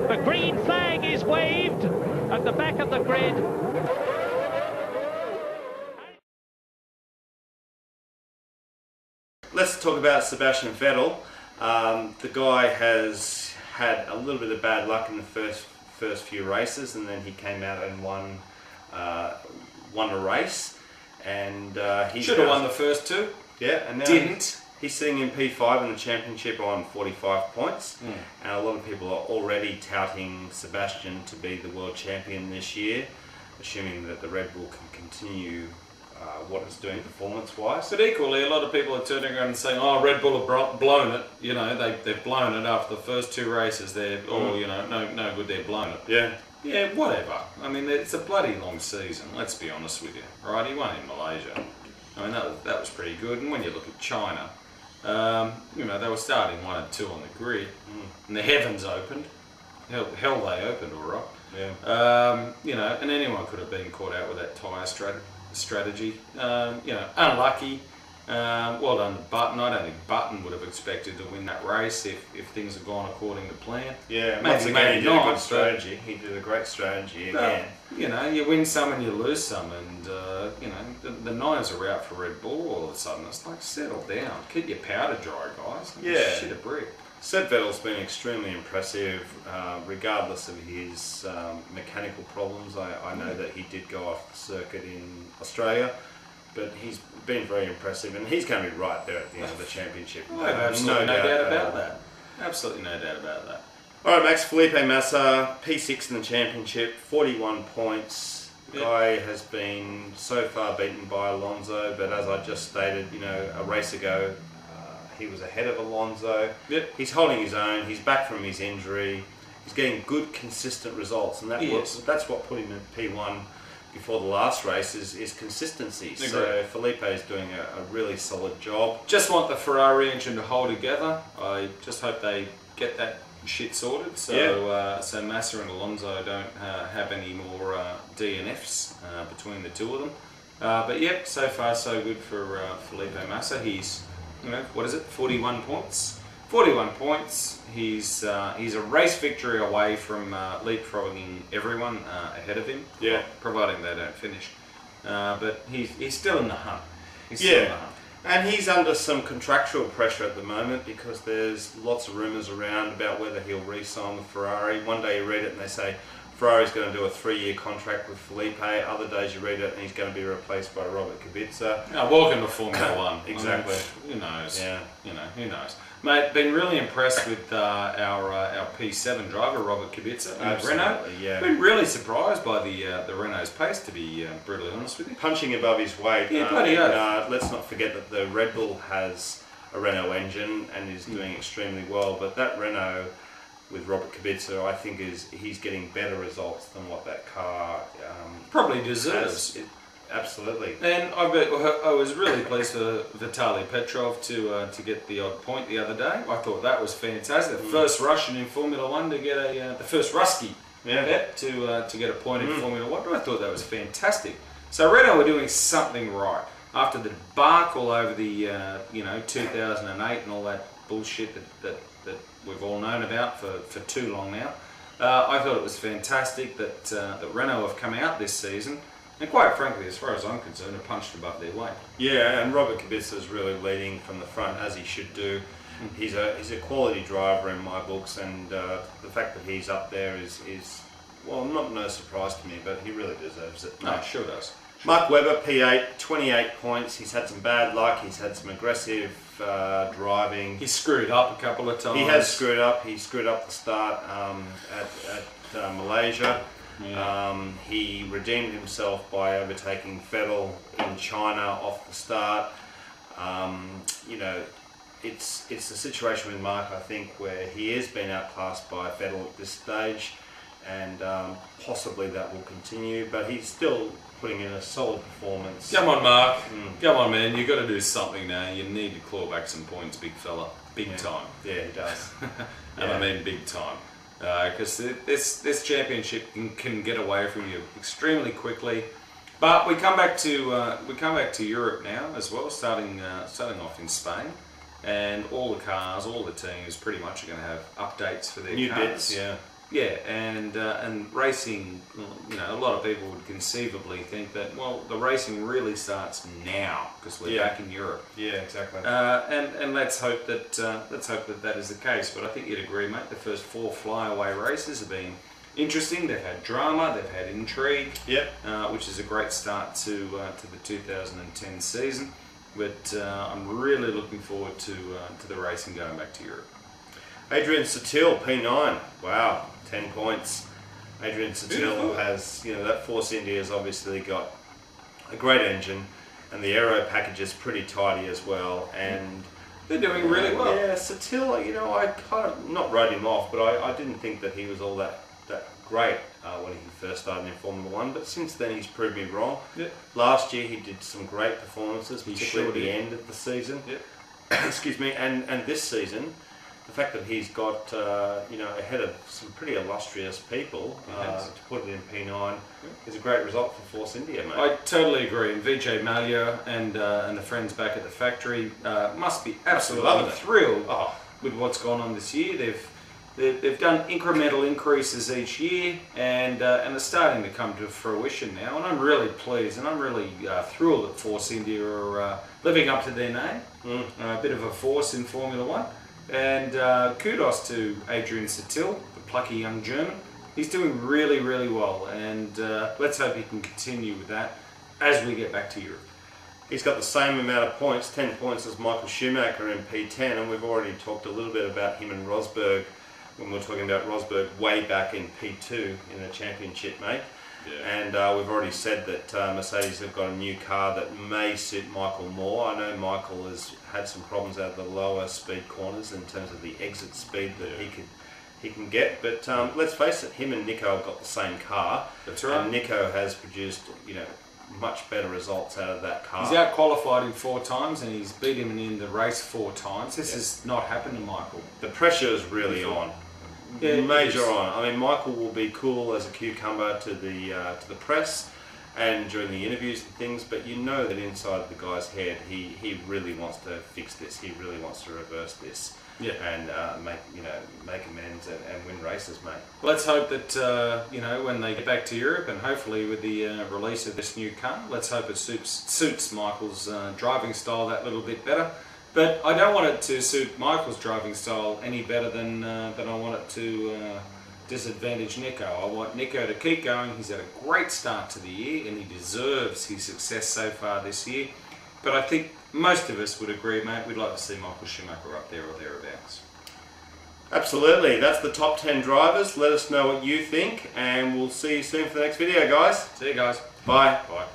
The green flag is waved at the back of the grid. Let's talk about Sebastian Vettel. The guy has had a little bit of bad luck in the first few races, and then he came out and won a race, and he should have won the first two. Yeah, and now didn't. He's sitting in P5 in the championship on 45 points, and a lot of people are already touting Sebastian to be the world champion this year, assuming that the Red Bull can continue what it's doing performance-wise. But equally, a lot of people are turning around and saying, "Oh, Red Bull have blown it." You know, they've blown it after the first two races. They're no good. They've blown it. Yeah, whatever. I mean, it's a bloody long season. Let's be honest with you, right? He won in Malaysia. I mean, that was pretty good. And when you look at China, they were starting 1 and 2 on the grid, and the heavens opened. Hell, they opened all right. Yeah. And anyone could have been caught out with that tyre strategy. Unlucky. Well done to Button. I don't think Button would have expected to win that race if things had gone according to plan. Yeah, once again, he did a good strategy. He did a great strategy again. You win some and you lose some, and the knives are out for Red Bull all of a sudden. It's like, settle down, keep your powder dry, guys. Yeah. Shit a brick. Seb Vettel's been extremely impressive, regardless of his mechanical problems. I know that he did go off the circuit in Australia, but he's been very impressive, and he's going to be right there at the end of the championship. Absolutely no doubt about that. Absolutely no doubt about that. All right, Max, Felipe Massa, P6 in the championship, 41 points. The guy has been so far beaten by Alonso, but as I just stated, a race ago, he was ahead of Alonso. Yep. He's holding his own. He's back from his injury. He's getting good, consistent results, and that's what put him in P1 before the last race is consistency. Agreed. So Felipe is doing a really solid job. Just want the Ferrari engine to hold together. I just hope they get that shit sorted, so Massa and Alonso don't have any more DNFs between the two of them. But yep, so far so good for Felipe Massa. He's 41 points. 41 points. He's a race victory away from leapfrogging everyone ahead of him. Yeah. Providing they don't finish. But he's still in the hunt. Still in the hunt. And he's under some contractual pressure at the moment because there's lots of rumours around about whether he'll re-sign with Ferrari. One day you read it and they say Ferrari's going to do a 3-year contract with Felipe. Other days you read it and he's going to be replaced by Robert Kubica. Welcome to Formula One. Exactly. I mean, who knows? Yeah. Who knows? Mate, been really impressed with our P7 driver, Robert Kubica. Renault. Yeah. Been really surprised by the Renault's pace, to be brutally honest with you. Punching above his weight. Yeah, bloody oath. Let's not forget that the Red Bull has a Renault engine and is doing extremely well, but that Renault with Robert Kubica, I think he's getting better results than what that car probably deserves. Absolutely. And I was really pleased for Vitaly Petrov to get the odd point the other day. I thought that was fantastic. The first Russian in Formula One to get the first Rusky to get a point in Formula One. I thought that was fantastic. So Renault were doing something right after the debacle over the 2008 and all that bullshit that we've all known about for too long now. I thought it was fantastic that Renault have come out this season. And quite frankly, as far as I'm concerned, have punched above their weight. Yeah, and Robert Kubica is really leading from the front, as he should do. He's a quality driver in my books, and the fact that he's up there is no surprise to me, but he really deserves it. No, it sure does. Mark Webber, P8, 28 points. He's had some bad luck. He's had some aggressive driving. He's screwed up a couple of times. He has screwed up. He screwed up the start at Malaysia. Yeah. He redeemed himself by overtaking Vettel in China off the start. It's a situation with Mark, I think, where he is being outclassed by Vettel at this stage, and possibly that will continue, but he's still putting in a solid performance. Come on, Mark. Come on, man. You've got to do something now. You need to claw back some points, big fella. Big time. Yeah, he does. And I mean big time. Because this championship can get away from you extremely quickly, but we come back to Europe now as well, starting off in Spain, and all the cars, all the teams, pretty much are going to have updates for their new cars. bits. Yeah, and racing, you know, a lot of people would conceivably think that, well, the racing really starts now because we're back in Europe. Yeah, exactly. And let's hope that that is the case. But I think you'd agree, mate. The first 4 flyaway races have been interesting. They've had drama, they've had intrigue. Yep. Which is a great start to the 2010 season. But I'm really looking forward to the racing going back to Europe. Adrian Sutil, P9. Wow, 10 points. Adrian Sutil has, you know, that Force India has obviously got a great engine, and the aero package is pretty tidy as well. And they're doing really well. Yeah, Sutil, you know, I kind of not wrote him off, but I didn't think that he was all that great when he first started in Formula 1, but since then he's proved me wrong. Yep. Last year he did some great performances, particularly at the end of the season. Yep. Excuse me, and this season, the fact that he's got, you know, ahead of some pretty illustrious people to put it in P9 is a great result for Force India, mate. I totally agree. And Vijay Mallya and the friends back at the factory must be absolutely thrilled with what's gone on this year. They've done incremental increases each year, and are starting to come to fruition now. And I'm really pleased, and I'm really thrilled that Force India are living up to their name. A bit of a force in Formula 1. And kudos to Adrian Sutil, the plucky young German. He's doing really, really well, and let's hope he can continue with that as we get back to Europe. He's got the same amount of points, 10 points, as Michael Schumacher in P10, and we've already talked a little bit about him and Rosberg when we were talking about Rosberg way back in P2 in the championship, mate. Yeah. And we've already said that Mercedes have got a new car that may suit Michael more. I know Michael has had some problems out of the lower speed corners in terms of the exit speed that he can get. But let's face it, him and Nico have got the same car. That's right. And Nico has produced, you know, much better results out of that car. He's out-qualified him 4 times and he's beat him in the race 4 times. This has not happened to Michael. The pressure is really on. Yeah, major on. I mean, Michael will be cool as a cucumber to the press and during the interviews and things, but you know that inside the guy's head, he really wants to fix this. He really wants to reverse this. Yeah. And make amends and win races, mate. Let's hope that you know, when they get back to Europe, and hopefully with the release of this new car, let's hope it suits Michael's driving style that little bit better. But I don't want it to suit Michael's driving style any better than I want it to disadvantage Nico. I want Nico to keep going. He's had a great start to the year and he deserves his success so far this year. But I think most of us would agree, mate, we'd like to see Michael Schumacher up there or thereabouts. Absolutely. That's the top 10 drivers. Let us know what you think, and we'll see you soon for the next video, guys. See you guys. Bye. Bye.